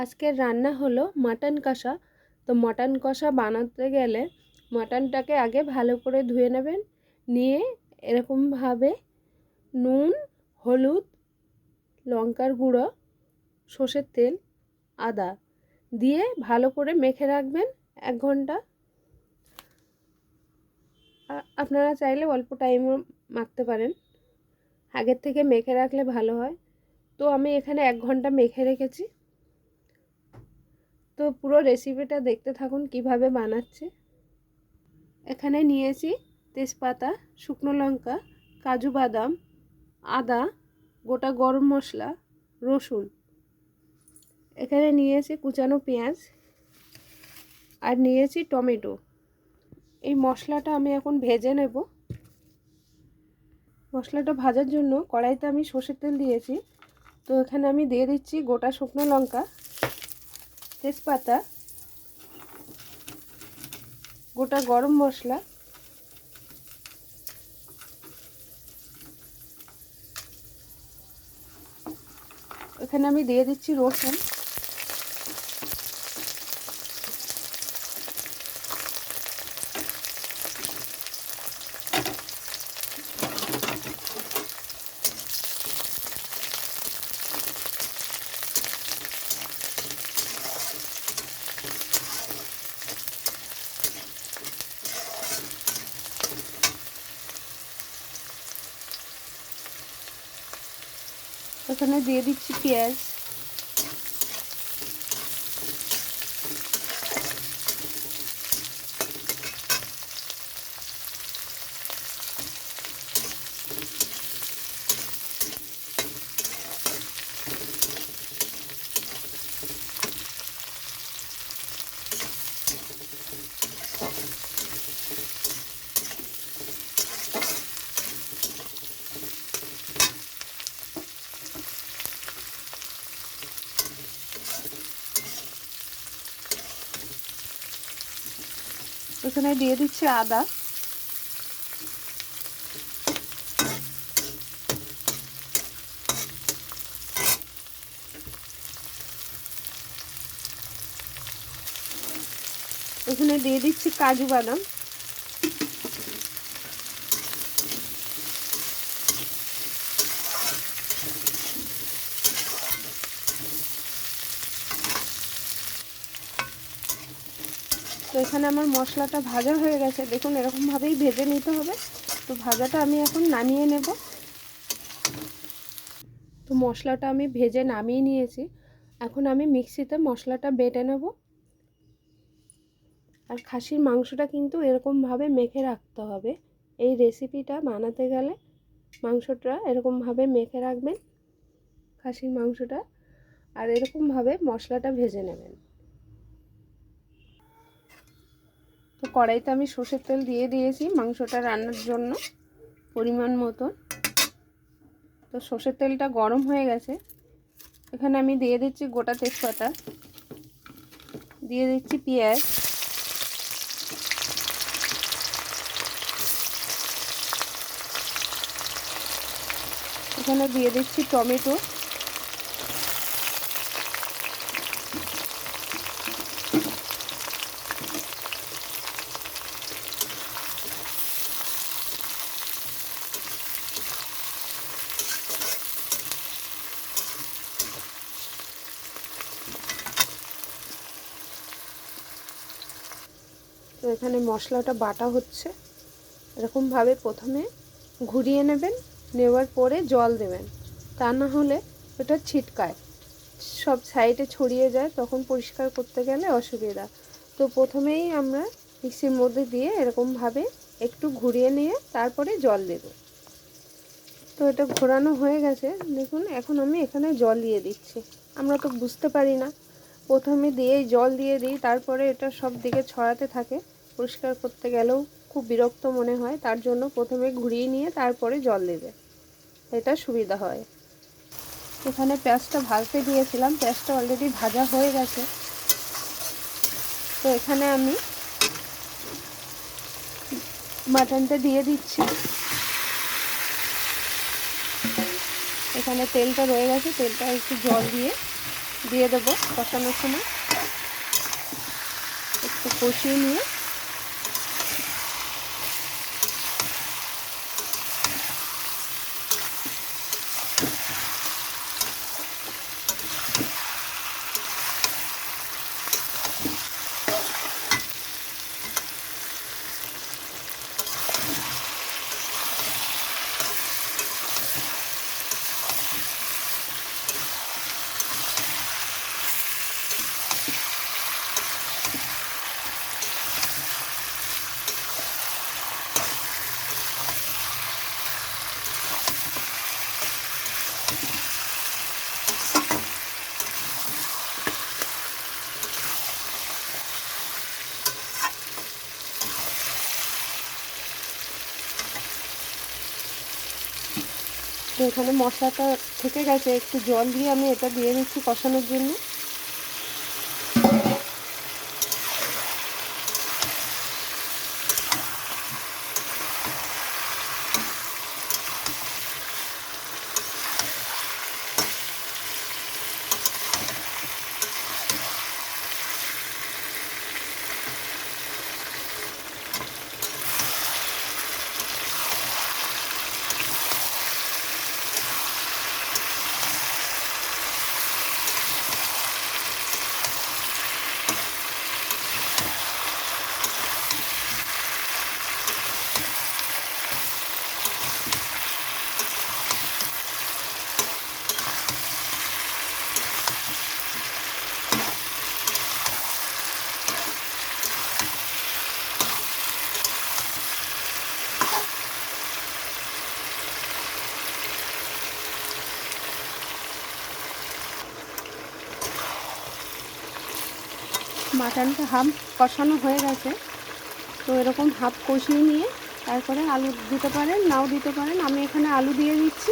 আজকের রান্না হলো মাটন কষা। তো মাটন কষা বানাতে গেলে মাটনটাকে আগে ভালো করে ধুয়ে নেবেন। নিয়ে এরকমভাবে নুন, হলুদ, লঙ্কার গুঁড়ো, সর্ষের তেল, আদা দিয়ে ভালো করে মেখে রাখবেন 1 ঘন্টা। আপনারা চাইলে অল্প টাইমও মাখতে পারেন, আগের থেকে মেখে রাখলে ভালো হয়। তো আমি এখানে 1 ঘন্টা মেখে রেখেছি। তো পুরো রেসিপিটা দেখতে থাকুন কিভাবে বানাচ্ছি। এখানে নিয়েছি তেজপাতা, শুকনো লঙ্কা, কাজু বাদাম, আদা, গোটা গরম মশলা, রসুন। এখানে নিয়েছি কুচানো পেঁয়াজ আর নিয়েছি টমেটো। এই মশলাটা আমি এখন ভেজে নেব। মশলাটা ভাজার জন্য কড়াইতে আমি সর্ষের তেল দিয়েছি। তো এখানে আমি দিয়ে দিচ্ছি গোটা শুকনো লঙ্কা, তেজপাতা, গোটা গরম মশলা, এখানে আমি দিয়ে দিচ্ছি রসুন। এখানে দিয়ে দিচ্ছি পেঁয়াজ। এখানে দিয়ে দিচ্ছি আদা। এখানে দিয়ে দিচ্ছি কাজু বাদাম। তো এখানে আমার মশলাটা ভাজা হয়ে গেছে, দেখুন এরকমভাবেই ভেজে নিতে হবে। তো ভাজাটা আমি এখন নামিয়ে নেব। তো মশলাটা আমি ভেজে নামিয়ে নিয়েছি। এখন আমি মিক্সিতে মশলাটা বেটে নেব। আর খাসির মাংসটা কিন্তু এরকমভাবে মেখে রাখতে হবে। এই রেসিপিটা বানাতে গেলে মাংসটা এরকমভাবে মেখে রাখবেন, খাসির মাংসটা, আর এরকমভাবে মশলাটা ভেজে নেবেন। তো কড়াইতে আমি সর্ষের তেল দিয়ে দিয়েছি মাংসটা রান্নার জন্য পরিমাণ মতন। তো সর্ষের তেলটা গরম হয়ে গেছে। এখানে আমি দিয়ে দিচ্ছি গোটা তেজপাতা, দিয়ে দিচ্ছি পেঁয়াজ, এখানে দিয়ে দিচ্ছি টমেটো, তো এখানে মশলাটা বাটা হচ্ছে। এরকমভাবে প্রথমে ঘুরিয়ে নেবেন, নেওয়ার পরে জল দেবেন, তা না হলে এটা ছিটকায়, সব সাইডে ছড়িয়ে যায়, তখন পরিষ্কার করতে গেলে অসুবিধা। তো প্রথমেই আমরা মিক্সির মধ্যে দিয়ে এরকমভাবে একটু ঘুরিয়ে নিয়ে তারপরে জল দেব। তো এটা ঘোরানো হয়ে গেছে, দেখুন এখন আমি এখানে জল দিয়ে দিচ্ছি। আমরা তো বুঝতে পারি না, প্রথমে দিয়েই জল দিয়ে দিই, তারপরে এটা সব দিকে ছড়াতে থাকে, পরিষ্কার করতে গেলেও খুব বিরক্ত মনে হয়। তার জন্য প্রথমে ঘুরিয়ে নিয়ে তারপরে জল দেবে, এটা সুবিধা হয়। এখানে পেঁয়াজটা ভাজতে দিয়েছিলাম, পেঁয়াজটা অলরেডি ভাজা হয়ে গেছে। তো এখানে আমি মাটনটা দিয়ে দিচ্ছি। এখানে তেলটা রয়ে গেছে, তেলটা একটু জল দিয়ে দিয়ে দেবো কষানোর সময়। একটু কষিয়ে নিয়ে এখানে মশলাটা থেকে গেছে, একটু জল দিয়ে আমি এটা দিয়ে দিচ্ছি কষানোর জন্য। মাটনটা হাফ কষানো হয়ে গেছে, তো এরকম হাফ কষিয়ে নিয়ে তারপরে আলু দিতে পারেন, নাও দিতে পারেন। আমি এখানে আলু দিয়ে দিচ্ছি,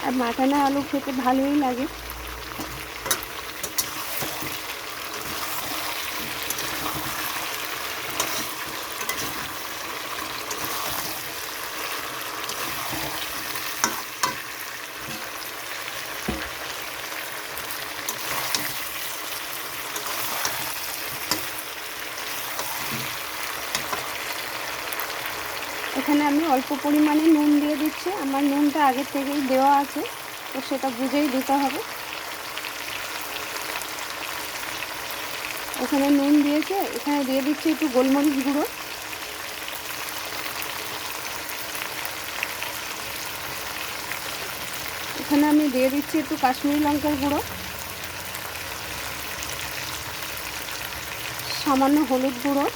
আর মাটনে আলু খেতে ভালোই লাগে। এখানে আমি অল্প পরিমাণে নুন দিয়ে দিচ্ছি, আমার নুনটা আগের থেকেই দেওয়া আছে, তো সেটা বুঝেই দিতে হবে। এখানে নুন দিয়েছে, এখানে দিয়ে দিচ্ছি একটু গোলমরিচ গুঁড়ো, এখানে আমি দিয়ে দিচ্ছি একটু কাশ্মীরি লঙ্কার গুঁড়ো, সামান্য হলুদ গুঁড়ো,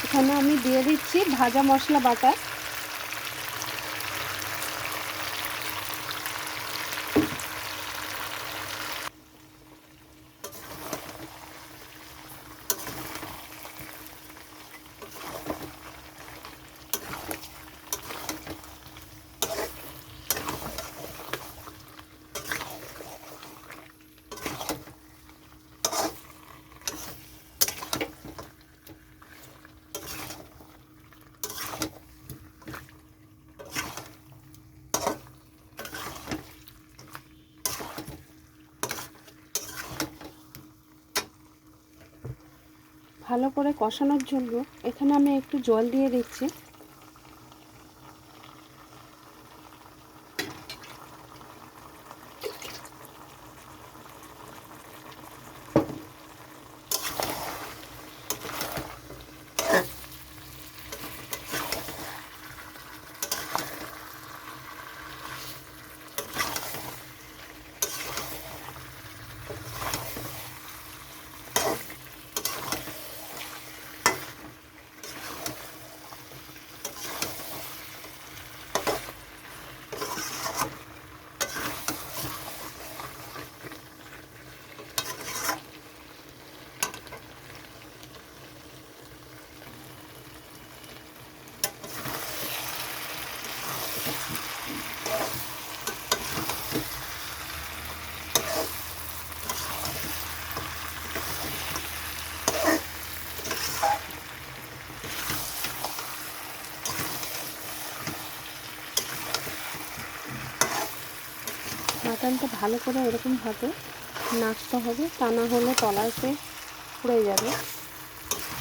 এখানে আমি দিয়ে দিচ্ছি ভাজা মশলা বাটা, ভালো করে কষানোর জন্য এখানে আমি একটু জল দিয়ে দিচ্ছি। মাটনটা ভালো করে এরকমভাবে নাড়তে হবে, তা না হলে তলাতে পুড়ে যাবে।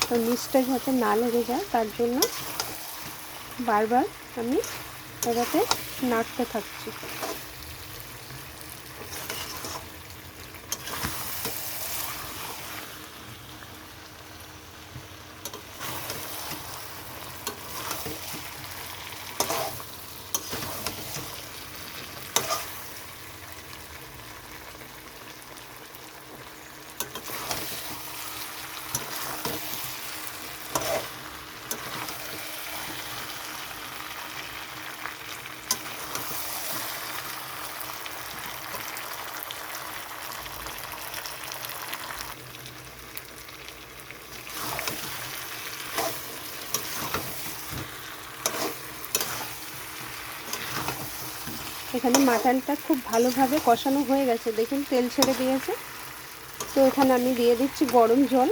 তো নিচটা যাতে না লেগে যায় তার জন্য বারবার আমি এটাতে নাড়তে থাকছি। এখানে মাটনটা খুব ভালোভাবে কষানো হয়ে গেছে, দেখুন তেল ছেড়ে দিয়েছে। তো এখানে আমি দিয়ে দিচ্ছি গরম জল।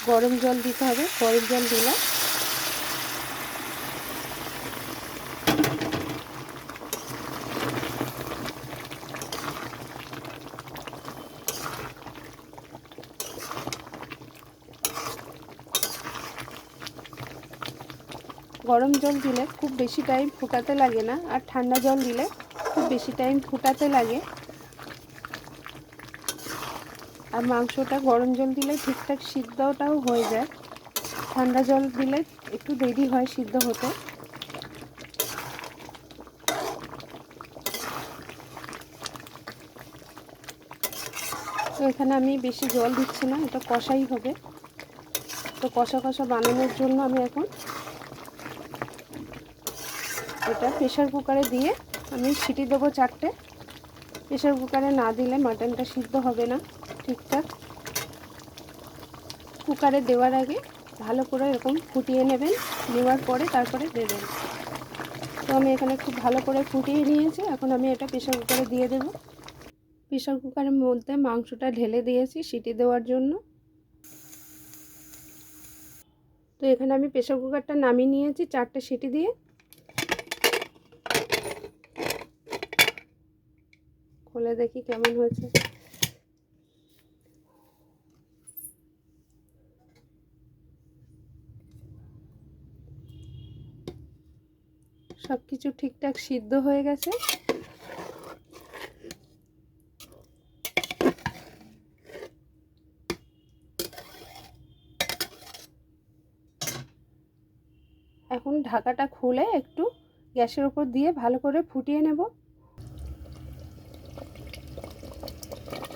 গরম জল দিতে হবে, গরম জল দিলাম। গরম জল দিলে খুব বেশি টাইম ফুটাতে লাগে না, আর ঠান্ডা জল দিলে খুব বেশি টাইম ফুটাতে লাগে। আর মাংসটা গরম জল দিলে ঠিকঠাক সিদ্ধটাও হয়ে যায়, ঠান্ডা জল দিলে একটু দেরি হয় সিদ্ধ হতে। তো এখানে আমি বেশি জল দিচ্ছি না, এটা কষাই হবে। তো কষা কষা বানানোর জন্য আমি এখন এটা প্রেশার কুকারে দিয়ে আমি সিটি দেবো 4টে। প্রেশার কুকারে না দিলে মাটনটা সিদ্ধ হবে না ঠিকঠাক। কুকারে দেওয়ার আগে ভালো করে এরকম ফুটিয়ে নেবেন, নেওয়ার পরে তারপরে দেবেন। তো আমি এখানে খুব ভালো করে ফুটিয়ে নিয়েছি, এখন আমি এটা প্রেশার কুকারে দিয়ে দেব। প্রেশার কুকারের মধ্যে মাংসটা ঢেলে দিয়েছি সিটি দেওয়ার জন্য। তো এখানে আমি প্রেশার কুকারটা নামিয়ে নিয়েছি 4টে সিটি দিয়ে। খুলে দেখি কেমন হয়েছে। সব কিছু ঠিকঠাক সিদ্ধ হয়ে গেছে। এখন ঢাকাটা খুলে একটু গ্যাসের উপর দিয়ে ভালো করে ফুটিয়ে নেব।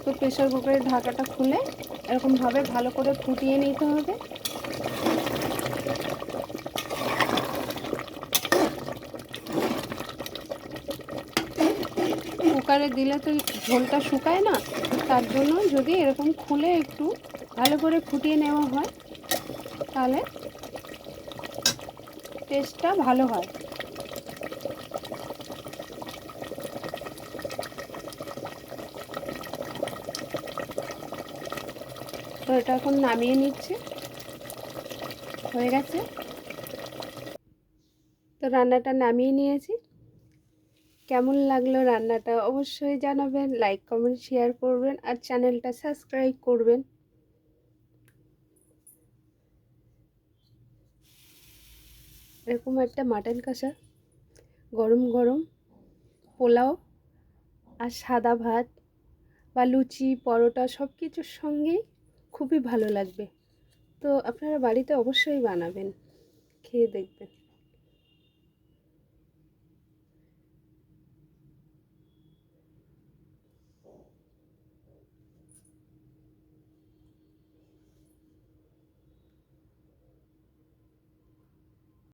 তো প্রেশার কুকারের ঢাকাটা খুলে এরকমভাবে ভালো করে ফুটিয়ে নিতে হবে। কুকারে দিলে তো ঝোলটা শুকায় না, তার জন্য যদি এরকম খুলে একটু ভালো করে ফুটিয়ে নেওয়া হয় তাহলে টেস্টটা ভালো হয়। তো এটা এখন নামিয়ে নিচ্ছি, হয়ে গেছে। তো রান্নাটা নামিয়ে নিয়েছি। কেমন লাগলো রান্নাটা অবশ্যই জানাবেন, লাইক কমেন্ট শেয়ার করবেন আর চ্যানেলটা সাবস্ক্রাইব করবেন। এরকম একটা মাটন কষা গরম গরম পোলাও আর সাদা ভাত বা লুচি পরোটা সব কিছুর সঙ্গেই খুবই ভালো লাগবে। তো আপনারা বাড়িতে অবশ্যই বানাবেন, খেয়ে দেখবেন।